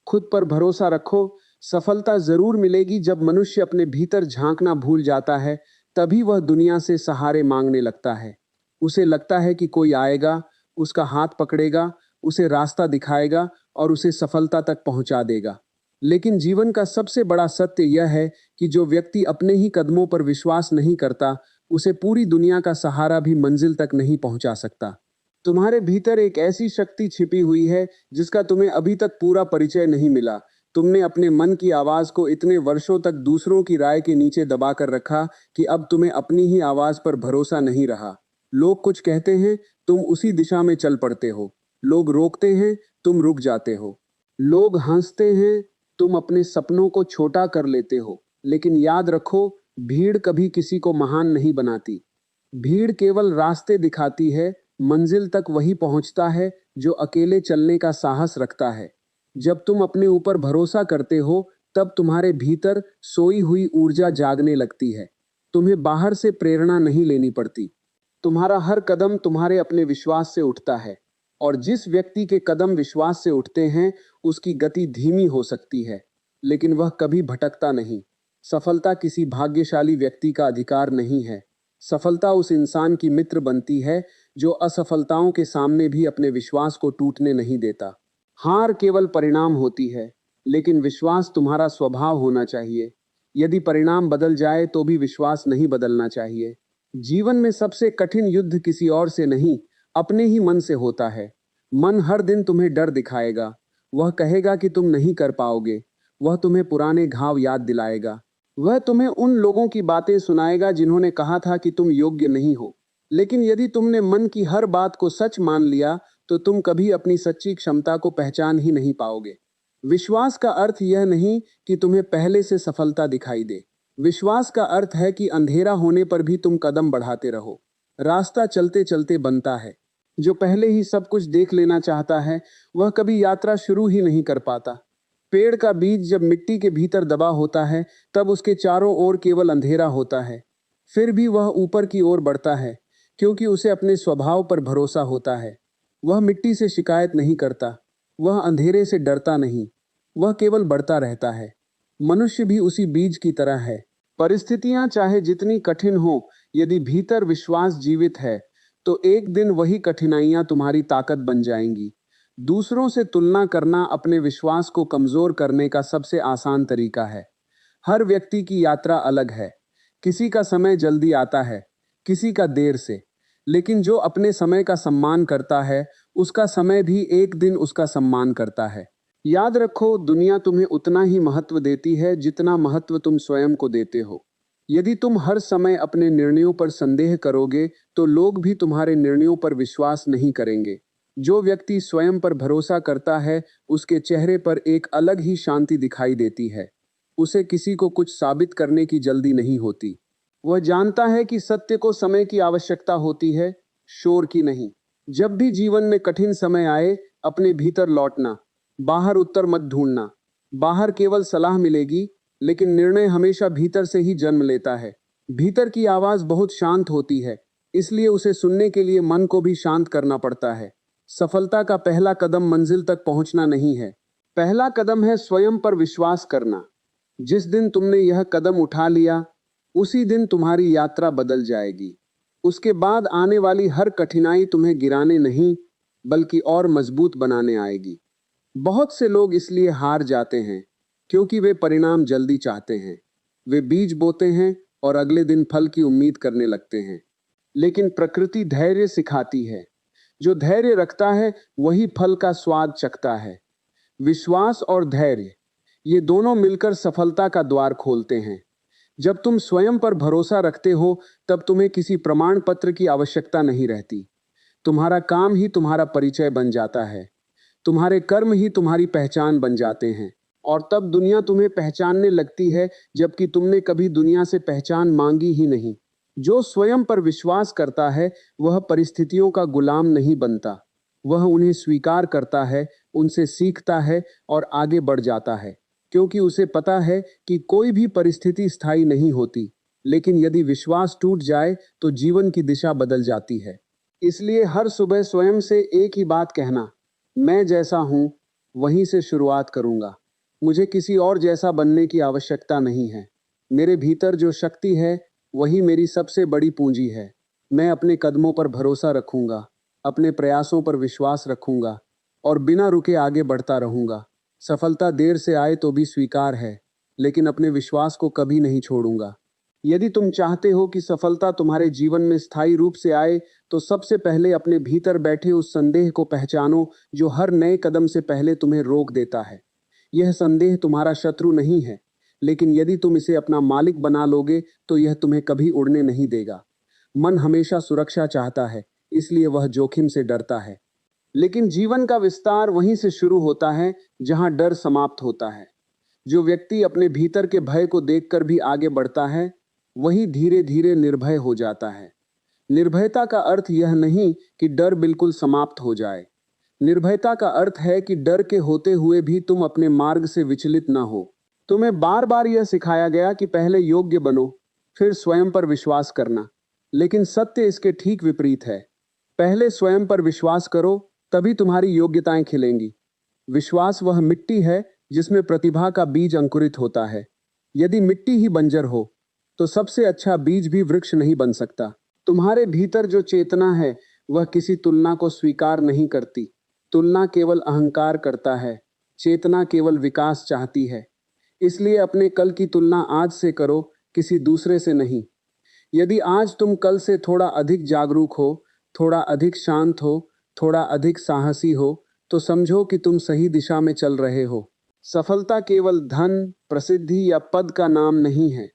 खुद पर भरोसा रखो। सफलता जरूर मिलेगी। जब मनुष्य अपने भीतर झांकना भूल जाता है, तभी वह दुनिया से सहारे मांगने लगता है। उसे लगता है कि कोई आएगा, उसका हाथ पकड़ेगा, उसे रास्ता दिखाएगा और उसे सफलता तक पहुंचा देगा। लेकिन जीवन का सबसे बड़ा सत्य यह है कि जो व्यक्ति अपने ही कदमों पर विश्वास नहीं करता, उसे पूरी दुनिया का सहारा भी मंजिल तक नहीं पहुंचा सकता। तुम्हारे भीतर एक ऐसी शक्ति छिपी हुई है जिसका तुम्हें अभी तक पूरा परिचय नहीं मिला। तुमने अपने मन की आवाज को इतने वर्षों तक दूसरों की राय के नीचे दबा कर रखा कि अब तुम्हें अपनी ही आवाज पर भरोसा नहीं रहा। लोग कुछ कहते हैं, तुम उसी दिशा में चल पड़ते हो। लोग रोकते हैं, तुम रुक जाते हो। लोग हंसते हैं, तुम अपने सपनों को छोटा कर लेते हो। लेकिन याद रखो, भीड़ कभी किसी को महान नहीं बनाती। भीड़ केवल रास्ते दिखाती है। मंजिल तक वही पहुंचता है जो अकेले चलने का साहस रखता है। जब तुम अपने ऊपर भरोसा करते हो, तब तुम्हारे भीतर सोई हुई ऊर्जा जागने लगती है। तुम्हें बाहर से प्रेरणा नहीं लेनी पड़ती। तुम्हारा हर कदम तुम्हारे अपने विश्वास से उठता है। और जिस व्यक्ति के कदम विश्वास से उठते हैं, उसकी गति धीमी हो सकती है, लेकिन वह कभी भटकता नहीं। सफलता किसी भाग्यशाली व्यक्ति का अधिकार नहीं है। सफलता उस इंसान की मित्र बनती है जो असफलताओं के सामने भी अपने विश्वास को टूटने नहीं देता। हार केवल परिणाम होती है, लेकिन विश्वास तुम्हारा स्वभाव होना चाहिए। यदि परिणाम बदल जाए तो भी विश्वास नहीं बदलना चाहिए। जीवन में सबसे कठिन युद्ध किसी और से नहीं, अपने ही मन से होता है। मन हर दिन तुम्हें डर दिखाएगा। वह कहेगा कि तुम नहीं कर पाओगे। वह तुम्हें पुराने घाव याद दिलाएगा। वह तुम्हें उन लोगों की बातें सुनाएगा जिन्होंने कहा था कि तुम योग्य नहीं हो। लेकिन यदि तुमने मन की हर बात को सच मान लिया, तो तुम कभी अपनी सच्ची क्षमता को पहचान ही नहीं पाओगे। विश्वास का अर्थ यह नहीं कि तुम्हें पहले से सफलता दिखाई दे। विश्वास का अर्थ है कि अंधेरा होने पर भी तुम कदम बढ़ाते रहो। रास्ता चलते चलते बनता है। जो पहले ही सब कुछ देख लेना चाहता है, वह कभी यात्रा शुरू ही नहीं कर पाता। पेड़ का बीज जब मिट्टी के भीतर दबा होता है, तब उसके चारों ओर केवल अंधेरा होता है। फिर भी वह ऊपर की ओर बढ़ता है, क्योंकि उसे अपने स्वभाव पर भरोसा होता है। वह मिट्टी से शिकायत नहीं करता। वह अंधेरे से डरता नहीं। वह केवल बढ़ता रहता है। मनुष्य भी उसी बीज की तरह है। परिस्थितियां चाहे जितनी कठिन हो, यदि भीतर विश्वास जीवित है, तो एक दिन वही कठिनाइयां तुम्हारी ताकत बन जाएंगी। दूसरों से तुलना करना अपने विश्वास को कमजोर करने का सबसे आसान तरीका है। हर व्यक्ति की यात्रा अलग है। किसी का समय जल्दी आता है, किसी का देर से। लेकिन जो अपने समय का सम्मान करता है, उसका समय भी एक दिन उसका सम्मान करता है। याद रखो, दुनिया तुम्हें उतना ही महत्व देती है जितना महत्व तुम स्वयं को देते हो। यदि तुम हर समय अपने निर्णयों पर संदेह करोगे, तो लोग भी तुम्हारे निर्णयों पर विश्वास नहीं करेंगे। जो व्यक्ति स्वयं पर भरोसा करता है, उसके चेहरे पर एक अलग ही शांति दिखाई देती है। उसे किसी को कुछ साबित करने की जल्दी नहीं होती। वह जानता है कि सत्य को समय की आवश्यकता होती है, शोर की नहीं। जब भी जीवन में कठिन समय आए, अपने भीतर लौटना। बाहर उत्तर मत ढूंढना। बाहर केवल सलाह मिलेगी, लेकिन निर्णय हमेशा भीतर से ही जन्म लेता है। भीतर की आवाज बहुत शांत होती है, इसलिए उसे सुनने के लिए मन को भी शांत करना पड़ता है। सफलता का पहला कदम मंजिल तक पहुंचना नहीं है। पहला कदम है स्वयं पर विश्वास करना। जिस दिन तुमने यह कदम उठा लिया, उसी दिन तुम्हारी यात्रा बदल जाएगी। उसके बाद आने वाली हर कठिनाई तुम्हें गिराने नहीं, बल्कि और मजबूत बनाने आएगी। बहुत से लोग इसलिए हार जाते हैं क्योंकि वे परिणाम जल्दी चाहते हैं। वे बीज बोते हैं और अगले दिन फल की उम्मीद करने लगते हैं। लेकिन प्रकृति धैर्य सिखाती है। जो धैर्य रखता है, वही फल का स्वाद चखता है। विश्वास और धैर्य, ये दोनों मिलकर सफलता का द्वार खोलते हैं। जब तुम स्वयं पर भरोसा रखते हो, तब तुम्हें किसी प्रमाण पत्र की आवश्यकता नहीं रहती। तुम्हारा काम ही तुम्हारा परिचय बन जाता है। तुम्हारे कर्म ही तुम्हारी पहचान बन जाते हैं। और तब दुनिया तुम्हें पहचानने लगती है, जबकि तुमने कभी दुनिया से पहचान मांगी ही नहीं। जो स्वयं पर विश्वास करता है, वह परिस्थितियों का गुलाम नहीं बनता। वह उन्हें स्वीकार करता है, उनसे सीखता है और आगे बढ़ जाता है। क्योंकि उसे पता है कि कोई भी परिस्थिति स्थायी नहीं होती। लेकिन यदि विश्वास टूट जाए, तो जीवन की दिशा बदल जाती है। इसलिए हर सुबह स्वयं से एक ही बात कहना, मैं जैसा हूं वहीं से शुरुआत करूंगा। मुझे किसी और जैसा बनने की आवश्यकता नहीं है। मेरे भीतर जो शक्ति है, वही मेरी सबसे बड़ी पूंजी है। मैं अपने कदमों पर भरोसा रखूंगा, अपने प्रयासों पर विश्वास रखूंगा और बिना रुके आगे बढ़ता रहूंगा। सफलता देर से आए तो भी स्वीकार है, लेकिन अपने विश्वास को कभी नहीं छोड़ूंगा। यदि तुम चाहते हो कि सफलता तुम्हारे जीवन में स्थायी रूप से आए, तो सबसे पहले अपने भीतर बैठे उस संदेह को पहचानो जो हर नए कदम से पहले तुम्हें रोक देता है। यह संदेह तुम्हारा शत्रु नहीं है, लेकिन यदि तुम इसे अपना मालिक बना लोगे तो यह तुम्हें कभी उड़ने नहीं देगा। मन हमेशा सुरक्षा चाहता है, इसलिए वह जोखिम से डरता है। लेकिन जीवन का विस्तार वहीं से शुरू होता है जहां डर समाप्त होता है। जो व्यक्ति अपने भीतर के भय को देखकर भी आगे बढ़ता है, वही धीरे धीरे निर्भय हो जाता है। निर्भयता का अर्थ यह नहीं कि डर बिल्कुल समाप्त हो जाए। निर्भयता का अर्थ है कि डर के होते हुए भी तुम अपने मार्ग से विचलित ना हो। तुम्हें बार बार यह सिखाया गया कि पहले योग्य बनो, फिर स्वयं पर विश्वास करना। लेकिन सत्य इसके ठीक विपरीत है। पहले स्वयं पर विश्वास करो, तभी तुम्हारी योग्यताएं खिलेंगी। विश्वास वह मिट्टी है जिसमें प्रतिभा का बीज अंकुरित होता है। यदि मिट्टी ही बंजर हो, तो सबसे अच्छा बीज भी वृक्ष नहीं बन सकता। तुम्हारे भीतर जो चेतना है, वह किसी तुलना को स्वीकार नहीं करती। तुलना केवल अहंकार करता है, चेतना केवल विकास चाहती है। इसलिए अपने कल की तुलना आज से करो, किसी दूसरे से नहीं। यदि आज तुम कल से थोड़ा अधिक जागरूक हो, थोड़ा अधिक शांत हो, थोड़ा अधिक साहसी हो, तो समझो कि तुम सही दिशा में चल रहे हो। सफलता केवल धन, प्रसिद्धि या पद का नाम नहीं है।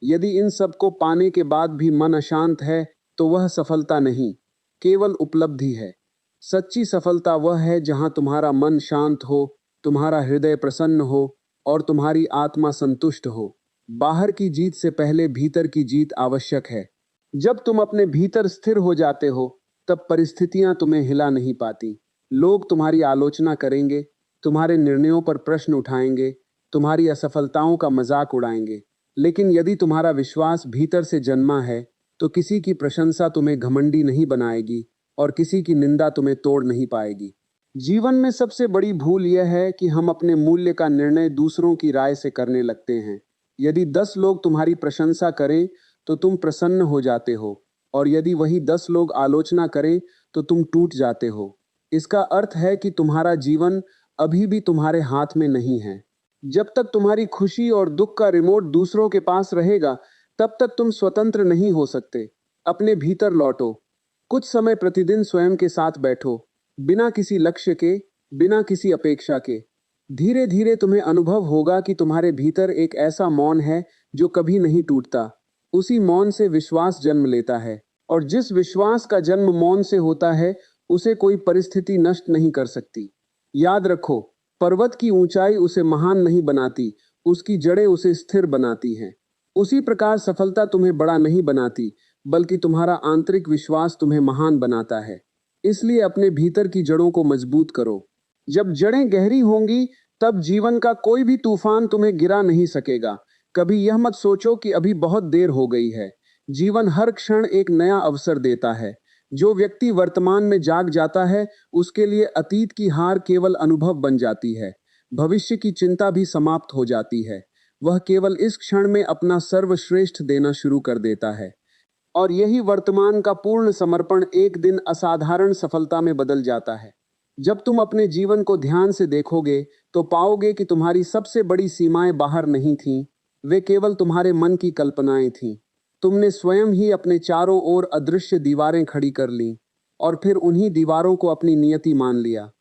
यदि इन सब को पाने के बाद भी मन अशांत है, तो वह सफलता नहीं, केवल उपलब्धि है। सच्ची सफलता वह है जहां तुम्हारा मन शांत हो, तुम्हारा हृदय प्रसन्न हो और तुम्हारी आत्मा संतुष्ट हो। बाहर की जीत से पहले भीतर की जीत आवश्यक है। जब तुम अपने भीतर स्थिर हो जाते हो, तब परिस्थितियां तुम्हें हिला नहीं पाती। लोग तुम्हारी आलोचना करेंगे, तुम्हारे निर्णयों पर प्रश्न उठाएंगे, तुम्हारी असफलताओं का मजाक उड़ाएंगे। लेकिन यदि तुम्हारा विश्वास भीतर से जन्मा है, तो किसी की प्रशंसा तुम्हें घमंडी नहीं बनाएगी और किसी की निंदा तुम्हें तोड़ नहीं पाएगी। जीवन में सबसे बड़ी भूल यह है कि हम अपने मूल्य का निर्णय दूसरों की राय से करने लगते हैं। यदि 10 लोग तुम्हारी प्रशंसा करें, तो तुम प्रसन्न हो जाते हो, और यदि वही 10 लोग आलोचना करें, तो तुम टूट जाते हो। इसका अर्थ है कि तुम्हारा जीवन अभी भी तुम्हारे हाथ में नहीं है। जब तक तुम्हारी खुशी और दुख का रिमोट दूसरों के पास रहेगा, तब तक तुम स्वतंत्र नहीं हो सकते। अपने भीतर लौटो। कुछ समय प्रतिदिन स्वयं के साथ बैठो, बिना किसी लक्ष्य के, बिना किसी अपेक्षा के। धीरे धीरे तुम्हें अनुभव होगा कि तुम्हारे भीतर एक ऐसा मौन है जो कभी नहीं टूटता। उसी मौन से विश्वास जन्म लेता है, और जिस विश्वास का जन्म मौन से होता है, उसे कोई परिस्थिति नष्ट नहीं कर सकती। याद रखो, पर्वत की ऊंचाई उसे महान नहीं बनाती, उसकी जड़ें उसे स्थिर बनाती हैं। उसी प्रकार सफलता तुम्हें बड़ा नहीं बनाती, बल्कि तुम्हारा आंतरिक विश्वास तुम्हें महान बनाता है। इसलिए अपने भीतर की जड़ों को मजबूत करो। जब जड़ें गहरी होंगी, तब जीवन का कोई भी तूफान तुम्हें गिरा नहीं सकेगा। कभी यह मत सोचो कि अभी बहुत देर हो गई है। जीवन हर क्षण एक नया अवसर देता है। जो व्यक्ति वर्तमान में जाग जाता है, उसके लिए अतीत की हार केवल अनुभव बन जाती है। भविष्य की चिंता भी समाप्त हो जाती है। वह केवल इस क्षण में अपना सर्वश्रेष्ठ देना शुरू कर देता है। और यही वर्तमान का पूर्ण समर्पण एक दिन असाधारण सफलता में बदल जाता है। जब तुम अपने जीवन को ध्यान से देखोगे, तो पाओगे कि तुम्हारी सबसे बड़ी सीमाएं बाहर नहीं थीं, वे केवल तुम्हारे मन की कल्पनाएं थीं। तुमने स्वयं ही अपने चारों ओर अदृश्य दीवारें खड़ी कर लीं, और फिर उन्हीं दीवारों को अपनी नियति मान लिया।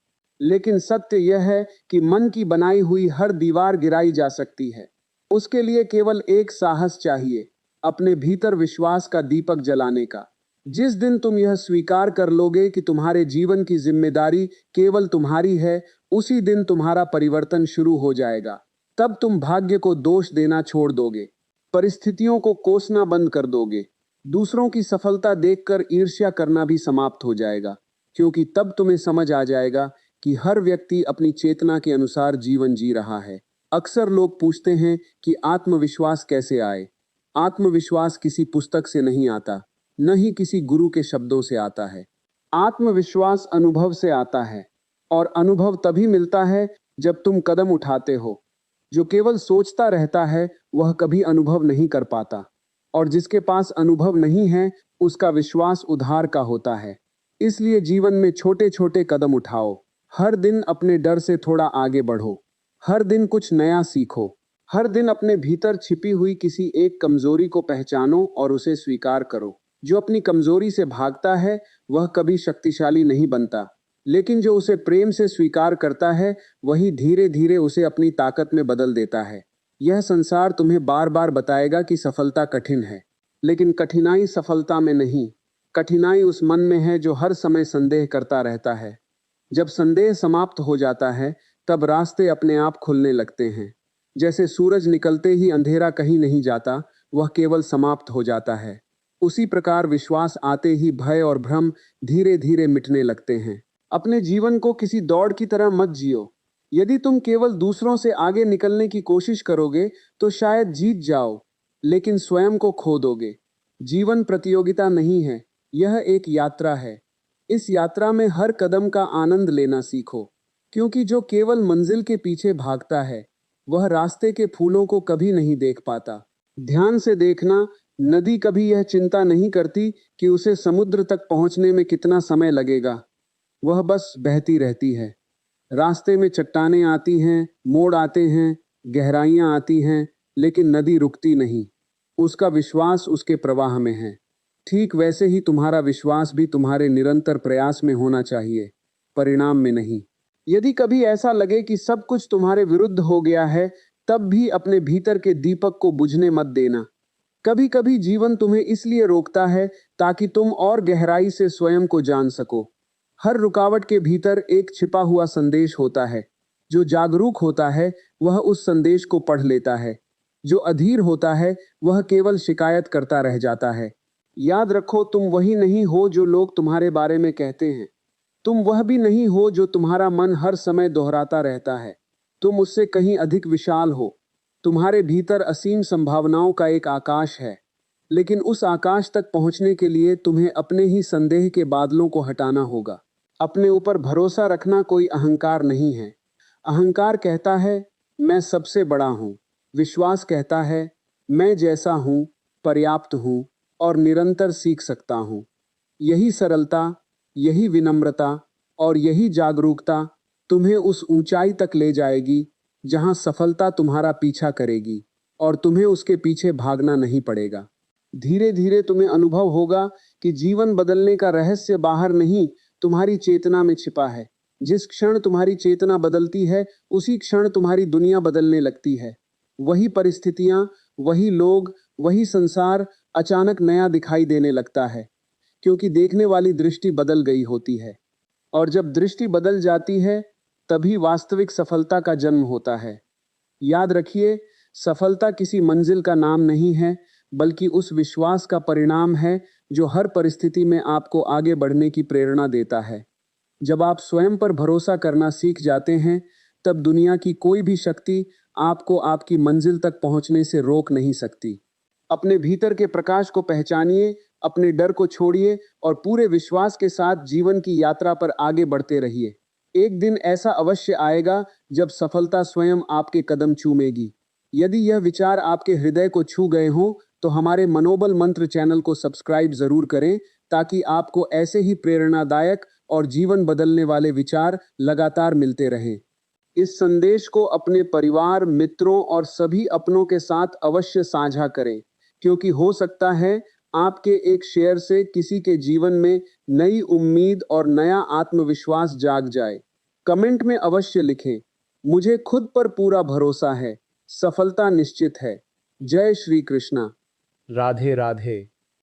लेकिन सत्य यह है कि मन की बनाई हुई हर दीवार गिराई जा सकती है। उसके लिए केवल एक साहस चाहिए, अपने भीतर विश्वास का दीपक जलाने का। जिस दिन तुम यह स्वीकार कर लोगे कि तुम्हारे जीवन की जिम्मेदारी केवल तुम्हारी है, उसी दिन तुम्हारा परिवर्तन शुरू हो जाएगा। तब तुम भाग्य को दोष देना छोड़ दोगे, परिस्थितियों को कोसना बंद कर दोगे, दूसरों की सफलता देखकर ईर्ष्या करना भी समाप्त हो जाएगा, क्योंकि तब तुम्हें समझ आ जाएगा कि हर व्यक्ति अपनी चेतना के अनुसार जीवन जी रहा है। अक्सर लोग पूछते हैं कि आत्मविश्वास कैसे आए। आत्मविश्वास किसी पुस्तक से नहीं आता, न ही किसी गुरु के शब्दों से आता है। आत्मविश्वास अनुभव से आता है, और अनुभव तभी मिलता है जब तुम कदम उठाते हो। जो केवल सोचता रहता है वह कभी अनुभव नहीं कर पाता, और जिसके पास अनुभव नहीं है उसका विश्वास उधार का होता है। इसलिए जीवन में छोटे छोटे कदम उठाओ। हर दिन अपने डर से थोड़ा आगे बढ़ो। हर दिन कुछ नया सीखो। हर दिन अपने भीतर छिपी हुई किसी एक कमजोरी को पहचानो और उसे स्वीकार करो। जो अपनी कमजोरी से भागता है वह कभी शक्तिशाली नहीं बनता, लेकिन जो उसे प्रेम से स्वीकार करता है वही धीरे धीरे उसे अपनी ताकत में बदल देता है। यह संसार तुम्हें बार बार बताएगा कि सफलता कठिन है, लेकिन कठिनाई सफलता में नहीं, कठिनाई उस मन में है जो हर समय संदेह करता रहता है। जब संदेह समाप्त हो जाता है तब रास्ते अपने आप खुलने लगते हैं। जैसे सूरज निकलते ही अंधेरा कहीं नहीं जाता, वह केवल समाप्त हो जाता है। उसी प्रकार विश्वास आते ही भय और भ्रम धीरे धीरे मिटने लगते हैं। अपने जीवन को किसी दौड़ की तरह मत जियो। यदि तुम केवल दूसरों से आगे निकलने की कोशिश करोगे तो शायद जीत जाओ, लेकिन स्वयं को खो दोगे। जीवन प्रतियोगिता नहीं है, यह एक यात्रा है। इस यात्रा में हर कदम का आनंद लेना सीखो, क्योंकि जो केवल मंजिल के पीछे भागता है वह रास्ते के फूलों को कभी नहीं देख पाता। ध्यान से देखना, नदी कभी यह चिंता नहीं करती कि उसे समुद्र तक पहुंचने में कितना समय लगेगा। वह बस बहती रहती है। रास्ते में चट्टानें आती हैं, मोड़ आते हैं, गहराइयां आती हैं, लेकिन नदी रुकती नहीं। उसका विश्वास उसके प्रवाह में है। ठीक वैसे ही तुम्हारा विश्वास भी तुम्हारे निरंतर प्रयास में होना चाहिए, परिणाम में नहीं। यदि कभी ऐसा लगे कि सब कुछ तुम्हारे विरुद्ध हो गया है, तब भी अपने भीतर के दीपक को बुझने मत देना। कभी कभी जीवन तुम्हें इसलिए रोकता है ताकि तुम और गहराई से स्वयं को जान सको। हर रुकावट के भीतर एक छिपा हुआ संदेश होता है। जो जागरूक होता है वह उस संदेश को पढ़ लेता है। जो अधीर होता है वह केवल शिकायत करता रह जाता है। याद रखो, तुम वही नहीं हो जो लोग तुम्हारे बारे में कहते हैं। तुम वह भी नहीं हो जो तुम्हारा मन हर समय दोहराता रहता है। तुम उससे कहीं अधिक विशाल हो। तुम्हारे भीतर असीम संभावनाओं का एक आकाश है, लेकिन उस आकाश तक पहुंचने के लिए तुम्हें अपने ही संदेह के बादलों को हटाना होगा। अपने ऊपर भरोसा रखना कोई अहंकार नहीं है। अहंकार कहता है मैं सबसे बड़ा हूं। विश्वास कहता है मैं जैसा हूं, पर्याप्त हूं और निरंतर सीख सकता हूं। यही सरलता, यही विनम्रता और यही जागरूकता तुम्हें उस ऊंचाई तक ले जाएगी जहां सफलता तुम्हारा पीछा करेगी और तुम्हें उसके पीछे भागना नहीं पड़ेगा। धीरे धीरे तुम्हें अनुभव होगा कि जीवन बदलने का रहस्य बाहर नहीं, तुम्हारी चेतना में छिपा है। जिस क्षण तुम्हारी चेतना बदलती है उसी क्षण तुम्हारी दुनिया बदलने लगती है। वही परिस्थितियां, वही लोग, वही संसार अचानक नया दिखाई देने लगता है, क्योंकि देखने वाली दृष्टि बदल गई होती है। और जब दृष्टि बदल जाती है तभी वास्तविक सफलता का जन्म होता है। याद रखिए, सफलता किसी मंजिल का नाम नहीं है, बल्कि उस विश्वास का परिणाम है जो हर परिस्थिति में आपको आगे बढ़ने की प्रेरणा देता है। जब आप स्वयं पर भरोसा करना सीख जाते हैं तब दुनिया की कोई भी शक्ति आपको आपकी मंजिल तक पहुंचने से रोक नहीं सकती। अपने भीतर के प्रकाश को पहचानिए, अपने डर को छोड़िए और पूरे विश्वास के साथ जीवन की यात्रा पर आगे बढ़ते रहिए। एक दिन ऐसा अवश्य आएगा जब सफलता स्वयं आपके कदम चूमेगी। यदि यह विचार आपके हृदय को छू गए हों तो हमारे मनोबल मंत्र चैनल को सब्सक्राइब जरूर करें, ताकि आपको ऐसे ही प्रेरणादायक और जीवन बदलने वाले विचार लगातार मिलते रहें। इस संदेश को अपने परिवार, मित्रों और सभी अपनों के साथ अवश्य साझा करें, क्योंकि हो सकता है आपके एक शेयर से किसी के जीवन में नई उम्मीद और नया आत्मविश्वास जाग जाए। कमेंट में अवश्य लिखें, मुझे खुद पर पूरा भरोसा है, सफलता निश्चित है। जय श्री कृष्णा। राधे राधे।